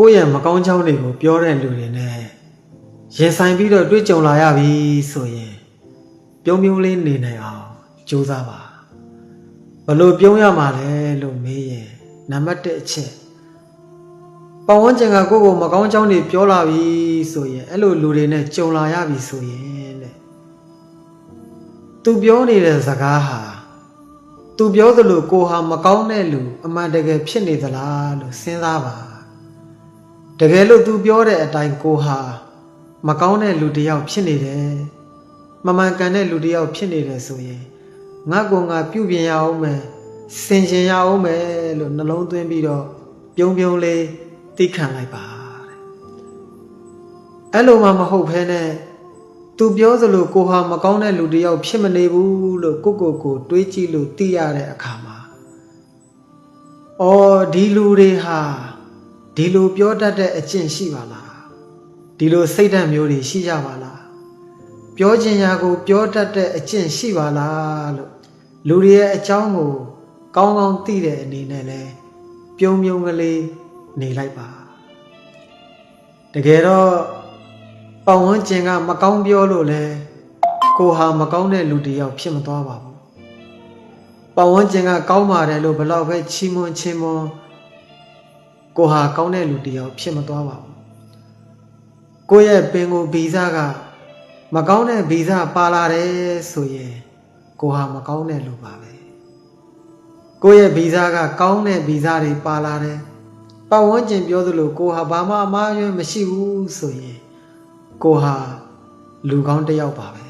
ကိုယ့်ရဲ့မကောင်းကြောင်းတွေကိုပြောတဲ့လူတွေနဲ့ရင်ဆိုင်ပြီးတော့တွေ့ကြုံလာရပြီဆိုရင်ပြုံးပြုံးလေးနေနိုင်အောင်ကြိုးစားပါဘလို့ပြုံးရမှာလဲလို့မေးရင်နံပါတ်1အချက်ပတ်ဝန်းကျင်ကကိုယ့်ကိုမကောင်းကြောင်းတွေပြောလာပြီဆိုရင်အဲ့လိုလူတွေနဲ့ကြုံလာရပြီဆိုရင်တဲ့သူပြောနေတဲ့စကားဟာသူပြောသလိုကိုဟာမကောင်းတဲ့လူအမှန်တကယ်ဖြစ်နေသလားလို့စဉ်းစားပါတကယ်လို့သူပြောတဲ့အတိုင်းကိုဟာမကောင်းတဲ့လူတစ်ယောက်ဖြစ်နေတယ်မမှန်ကန်တဲ့လူတစ်ယောက်ဖြစ်နေတယ်ဆိုရင်ငါ့ကိုငါပြုပြင်ရအောင်မယ်စင်ကြင်ရအောင်မယ်လို့နှလုံးသွင်းပြီးတော့ပြုံးပြုံးလေးသိခံလိုက်ပါတဲ့အဲ့လိုမှမဟုတ်ဘဲနဲ့သူပြောသလိုကိုဟာမကောင်းတဲ့လူတစ်ယောက်ဖြစ်မနေဘူးလို့ကိုတွေးကြည့်လို့သိရတဲ့အခါမှာအော်ဒီလူတွေဟာဒီလိုပြောတတ်တဲ့အကျင့်ရှိပါလားဒီလိုစိတ်ဓာတ်မျိုးတွေရှိကြပါလားပြောချင်ရာကိုပြောတတ်တဲ့အကျင့်ရှိပါလားလို့လူတွေရဲ့အကြောင်းကိုကောင်းကောင်းသိတဲ့အနေနဲ့လဲပြုံးပြုံးကလေးနေလိုက်ပါတကယ်တော့ပတ်ဝန်းကျင်ကမကောင်းပြောလို့လဲကိုဟာမကောင်းတဲ့လူတစ်ယောက်ဖြစ်မသွားပါဘူးပတ်ဝန်းကျင်ကကောင်းပါတယ်လို့ဘယ်တော့ပဲချီးမွမ်းချီးမွမ်းကိုဟာကောင်းတဲ့လူတစ်ယောက်ဖြစ်မသွားပါဘူးကိုရဲ့ပင်ကိုဗီဇကမကောင်းတဲ့ဗီဇပါလာတယ်ဆိုရင်ကိုဟာမကောင်းတဲ့လူပါပဲကိုရဲ့ဗီဇကကောင်းတဲ့ဗီဇတွေပါလာတယ်ပတ်ဝန်းကျင်ပြောသလိုကိုဟာဘာမှအမှားအယွင်းမရှိဘူးဆိုရင်ကိုဟာလူကောင်းတစ်ယောက်ပါပဲ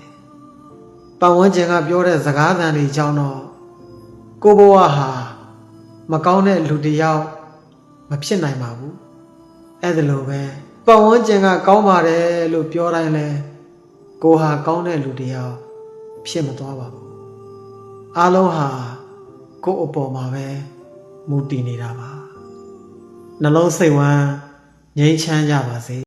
ပတ်ဝန်းကျင်ကပြောတဲ့စကားသံတွေကြောင့်တော့ကိုဘဝဟာမကောင်းတဲ့လူတစ်ယောက်မဖြစ်နိုင်ပါဘူးအဲ့ဒါလိုပဲပတ်ဝန်းကျင်ကကောင်းပါတယ်လို့ပြောတိုင်းလဲကိုဟာကောင်းတဲ့လူတစ်ယောက်ဖြစ်မသွားပါဘူးအားလုံးဟာကိုယ့်အပေါ်မှာပဲမူတည်နေတာပါနှလုံးစိတ်ဝမ်းငြိမ်းချမ်းကြပါစေ